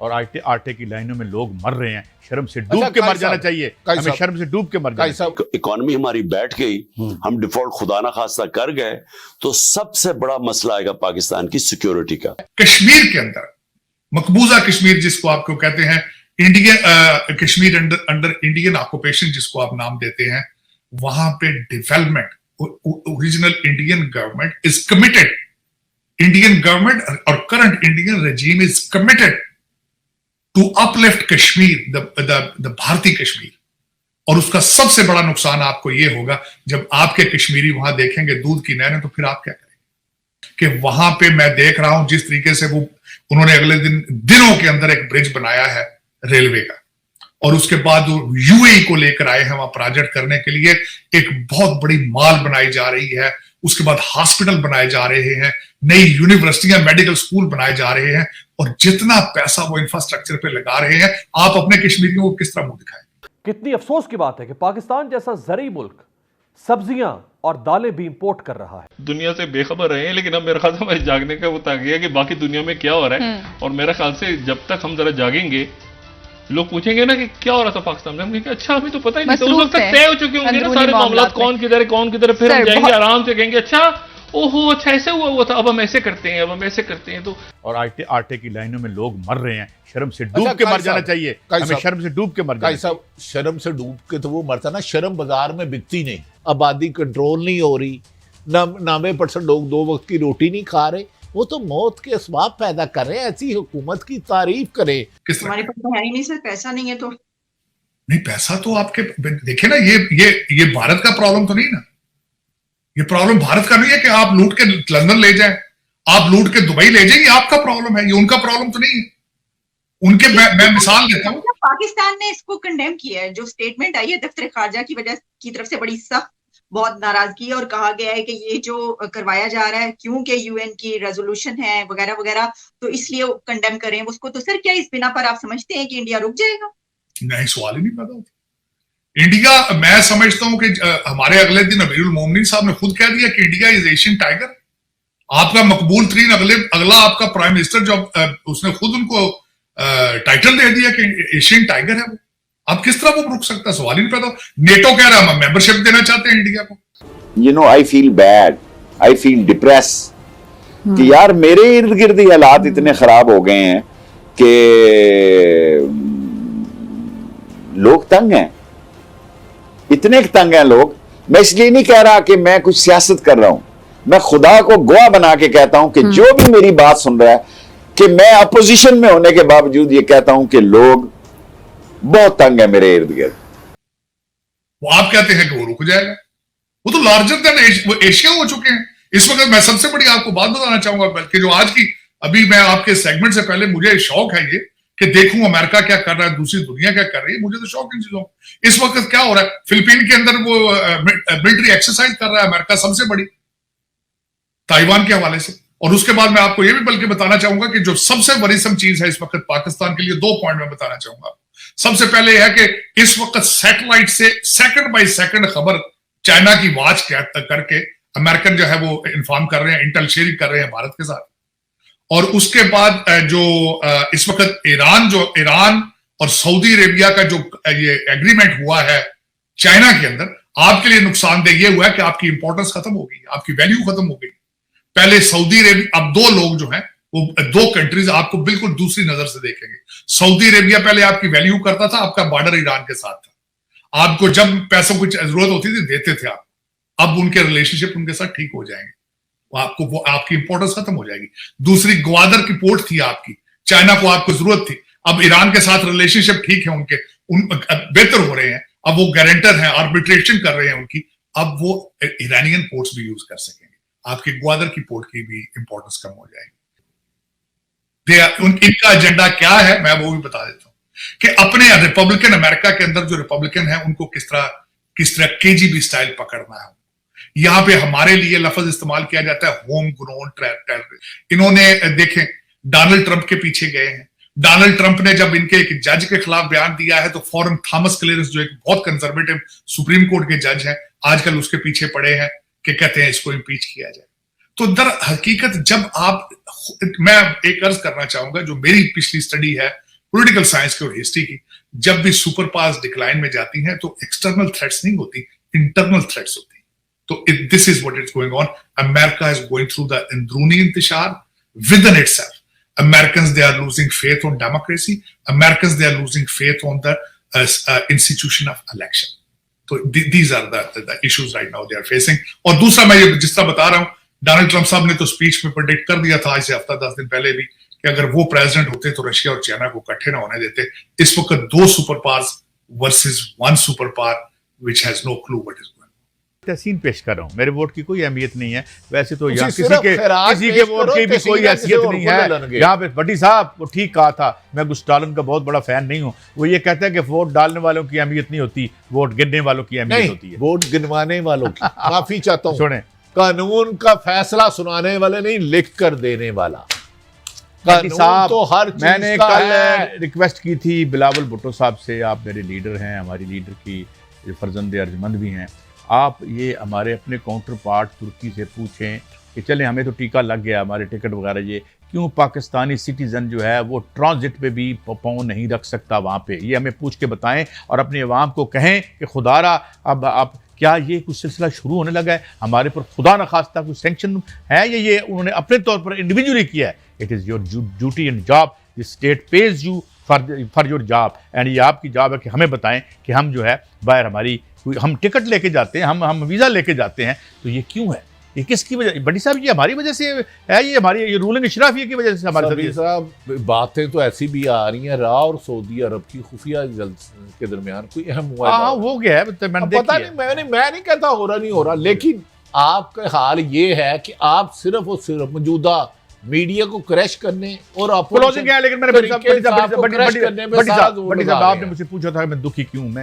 और आटे की लाइनों में लोग मर रहे हैं, शर्म से डूब के मर जाना चाहिए, हमें शर्म से डूब के मर जाना चाहिए। इकॉनमी हमारी बैठ गई, हम डिफॉल्ट खुदा ना खास्ता कर गए तो सबसे बड़ा मसला आएगा पाकिस्तान की सिक्योरिटी का। कश्मीर के अंदर मकबूजा कश्मीर जिसको आपको कहते हैं, Indian Kashmir under Indian occupation जिसको आप नाम देते हैं, वहां पे development, original Indian government is committed, Indian government और current Indian regime is committed to uplift Kashmir, the Bharatiya Kashmir. और उसका सबसे बड़ा नुकसान आपको यह होगा जब आपके कश्मीरी वहां देखेंगे दूध की नहरें, तो फिर आप क्या करेंगे कि वहां पे मैं देख रहा हूं जिस तरीके से वो उन्होंने अगले दिनों के अंदर एक ब्रिज बनाया है रेलवे का, और उसके बाद वो यूएई को लेकर आए हैं वहां प्रोजेक्ट करने के लिए, एक बहुत बड़ी मॉल बनाई जा रही है, उसके बाद हॉस्पिटल बनाए जा रहे हैं, नई यूनिवर्सिटियां, मेडिकल स्कूल बनाए जा रहे हैं, और जितना पैसा वो इंफ्रास्ट्रक्चर पे लगा रहे हैं, आप अपने कश्मीरियों को किस तरह मुंह दिखाएं। कितनी अफसोस की बात है कि पाकिस्तान जैसा ज़रूरी मुल्क सब्जियां और दालें भी इंपोर्ट कर रहा है। दुनिया से बेखबर रहे हैं, लेकिन अब मेरे ख्याल से हमारे जागने का वो आ गया कि बाकी दुनिया में क्या हो रहा है। और मेरे ख्याल से जब तक हम जरा जागेंगे, लोग पूछेंगे ना कि क्या हो रहा था पाकिस्तान में, हम कहेंगे अच्छा हमें तो पता ही नहीं था। उस वक्त तक तय हो चुके होंगे ना सारे मामला, कौन किधर है कौन किधर है, फिर हम जाएंगे आराम से कहेंगे अच्छा ओहो अच्छा ऐसे हुआ था, अब हम ऐसे करते हैं, अब हम ऐसे करते हैं। तो और आटे की लाइनों में लोग मर रहे हैं, शर्म से डूब के मर जाना चाहिए, हमें शर्म से डूब के मर जाना चाहिए। शर्म से डूब के तो वो मरता ना, शर्म बाजार में बिकती नहीं, आबादी कंट्रोल नहीं हो रही, 90% लोग 2 वक्त की रोटी नहीं खा रहे, वो तो मौत के असबाब पैदा कर रहे हैं। ऐसी हुकूमत की तारीफ करे। हमारे पास तो है ही नहीं सर, पैसा नहीं है तो नहीं, पैसा तो आपके देखिए ना, ये भारत का प्रॉब्लम तो नहीं ना, ये प्रॉब्लम भारत का नहीं है कि आप लूट के लंदन ले जाएं, आप लूट के दुबई ले जाएं, ये आपका प्रॉब्लम है, ये उनका प्रॉब्लम तो नहीं है। उनके मैं मिसाल देता हूं, पाकिस्तान ने इसको कंडेम किया है, जो स्टेटमेंट आई है दफ्तर खारजा की तरफ से बड़ी सख्त बहुत नाराजगी है, और कहा गया है कि ये जो करवाया जा रहा है क्योंकि यूएन की रेजोल्यूशन है वगैरह वगैरह, तो इसलिए कंडेम करें उसको। तो सर क्या इस बिना पर आप समझते हैं कि इंडिया रुक जाएगा? नहीं, सवाल ही नहीं पैदा होता। इंडिया, मैं समझता हूं कि हमारे अगले दिन अमीरुल मोमिनीन साहब ने खुद कह दिया कि इंडिया इज एशियन टाइगर। आपका मकबूल तरीन अगला आपका प्राइम मिनिस्टर जो उसने खुद उनको टाइटल दे दिया कि एशियन टाइगर है वो। आप किस तरह वो रुक सकता है, सवाल ही नहीं पैदा। नेटो कह रहा है हम मेंबरशिप देना चाहते हैं इंडिया को। You know I feel bad, I feel depress कि यार मेरे इर्द गिर्द हालात इतने खराब हो गए हैं कि लोग तंग हैं, इतने तंग हैं लोग। मैं इसलिए नहीं कह रहा कि मैं कुछ सियासत कर रहा हूं, मैं खुदा को गवाह बना के कहता हूं कि जो भी मेरी बात सुन रहा है, कि मैं अपोजिशन में होने के बावजूद ये कहता हूं कि लोग बहुत तंग है मेरे इर्द गिर्द। वो आप कहते हैं कि वो रुक जाएगा, वो तो लार्जर देन एशिया हो चुके हैं इस वक्त। मैं सबसे बड़ी आपको बात बताना चाहूंगा, बल्कि जो आज की, अभी मैं आपके सेगमेंट से पहले, मुझे शौक है ये कि देखूं अमेरिका क्या कर रहा है, दूसरी दुनिया क्या कर रही है, मुझे तो शौक इन चीजों। इस वक्त क्या हो रहा है, फिलीपीन के अंदर वो मिलिट्री एक्सरसाइज कर रहा है अमेरिका, सबसे बड़ी, ताइवान के हवाले से। और उसके बाद मैं आपको ये भी बल्कि बताना चाहूंगा कि जो सबसे वरीसम चीज है इस वक्त पाकिस्तान के लिए, 2 पॉइंट में बताना चाहूंगा। सबसे पहले यह है कि इस वक्त सैटेलाइट से सेकंड बाय सेकंड खबर चाइना की वॉच करके अमेरिकन जो है वो इन्फॉर्म कर रहे हैं, इंटेल शेयरिंग कर रहे हैं भारत के साथ। और उसके बाद जो इस वक्त ईरान और सऊदी अरेबिया का जो ये एग्रीमेंट हुआ है चाइना के अंदर, आपके लिए नुकसानदेह ये हुआ है कि आपकी इंपॉर्टेंस खत्म हो गई, आपकी वैल्यू खत्म हो गई। पहले सऊदी अरेबिया, अब 2 लोग जो हैं वो 2 कंट्रीज आपको बिल्कुल दूसरी नजर से देखेंगे। सऊदी अरेबिया पहले आपकी वैल्यू करता था, आपका बॉर्डर ईरान के साथ था, आपको जब पैसों की जरूरत होती थी देते थे आप। अब उनके रिलेशनशिप उनके साथ ठीक हो जाएंगे, वो आपकी इंपॉर्टेंस खत्म हो जाएगी। दूसरी ग्वादर की पोर्ट थी आपकी, चाइना को आपको जरूरत थी, अब ईरान के साथ रिलेशनशिप ठीक है उनके, बेहतर हो रहे हैं, अब वो गारंटर हैं, आर्बिट्रेशन कर रहे हैं उनकी, अब वो ईरानियन पोर्ट्स भी यूज कर सकेंगे, आपकी ग्वादर की पोर्ट की भी इंपॉर्टेंस कम हो जाएगी। इनका एजेंडा क्या है मैं वो भी बता देता हूं कि अपने रिपब्लिकन अमेरिका के अंदर जो रिपब्लिकन है उनको किस तरह केजीबी स्टाइल पकड़ना है। यहां पे हमारे लिए लफ्ज इस्तेमाल किया जाता है होम ग्रोन टेररिस्ट। इन्होंने देखें डोनाल्ड ट्रंप के पीछे गए हैं। डोनाल्ड ट्रंप ने जब इनके एक जज के खिलाफ बयान दिया है तो फौरन थॉमस क्लेरेंस जो एक बहुत कंजर्वेटिव सुप्रीम कोर्ट के जज हैं आजकल उसके पीछे पड़े हैं कि कहते हैं इसको इम्पीच किया जाए। तो दर हकीकत जब आप, मैं एक अर्ज करना चाहूंगा, जो मेरी पिछली स्टडी है पॉलिटिकल साइंस की और हिस्ट्री की, जब भी सुपर पावर्स डिक्लाइन में जाती हैं तो एक्सटर्नल थ्रेट्स नहीं होती, इंटरनल थ्रेट्स होती। तो this is what is going on. America is going through the अंदरूनी इंतशार within itself. Americans, they are losing faith on democracy. Americans, they are losing faith on the institution of election. So these are the issues right now they are facing. और दूसरा मैं ये जिस तरह बता रहा हूँ, डोनाल्ड ट्रंप साहब ने तो स्पीच में प्रेडिक्ट कर दिया था आज से हफ्ता 10 दिन पहले भी कि अगर वो प्रेसिडेंट होते तो रशिया और चाइना को इकट्ठे ना होने देते। इस वक्त 2 super powers versus 1 super power which has no clue what is going. Tahseen पेश कर रहा हूँ, मेरे वोट की कोई अहमियत नहीं है वैसे तो, यहाँ किसी के वोट की भी कोई हैसियत नहीं है। यहाँ पे भट्टी साहब वो ठीक कहा था, मैं गुस्टालन का बहुत बड़ा फैन नहीं हूँ। वो ये कहता है कि वोट डालने वालों की अहमियत नहीं होती, वोट गिनने वालों की अहमियत होती है। वोट गिनवाने वालों की माफी चाहता हूँ, सुने, कानून का फैसला सुनाने वाले नहीं, लिख कर देने वाला। साहब तो हर चीज मैंने का कल है। रिक्वेस्ट की थी बिलावल भुट्टो साहब से, आप मेरे लीडर हैं, हमारी लीडर की फर्जंद अर्जमंद भी हैं, आप ये हमारे अपने काउंटर पार्ट तुर्की से पूछें कि चले हमें तो टीका लग गया, हमारे टिकट वगैरह, ये क्यों पाकिस्तानी सिटीज़न जो है वो ट्रांजिट पे भी पाँव नहीं रख सकता वहाँ पे, ये हमें पूछ के बताएं और अपनी अवाम को कहें कि खुदारा अब क्या ये कुछ सिलसिला शुरू होने लगा है, हमारे पर खुदा न खास्ता कुछ सेंक्शन है या ये उन्होंने अपने तौर पर इंडिविजुअली किया है। It is your duty and job, the state page you for your job, and ये आपकी जॉब है कि हमें बताएं कि हम जो है बाहर हमारी हम टिकट लेके जाते हैं, हम वीज़ा लेके जाते हैं, तो ये क्यों है, ये किसकी वजह? बड़ी साहब ये हमारी वजह से है, ये हमारी ये रूलिंग इशराफिया की वजह से हमारे साहब बातें तो ऐसी भी आ रही हैं, राह और सऊदी अरब की खुफिया के दरमियान कोई अहम हुआ हो गया है, तो मैंने पता नहीं, मैं नहीं कहता हो रहा नहीं हो रहा, लेकिन आपका हाल ये है कि आप सिर्फ और सिर्फ मौजूदा मीडिया को क्रैश करने और क्लोजिंग है। लेकिन मैंने बड़ी साहब आपने मुझसे पूछा था मैं दुखी क्यों, मैं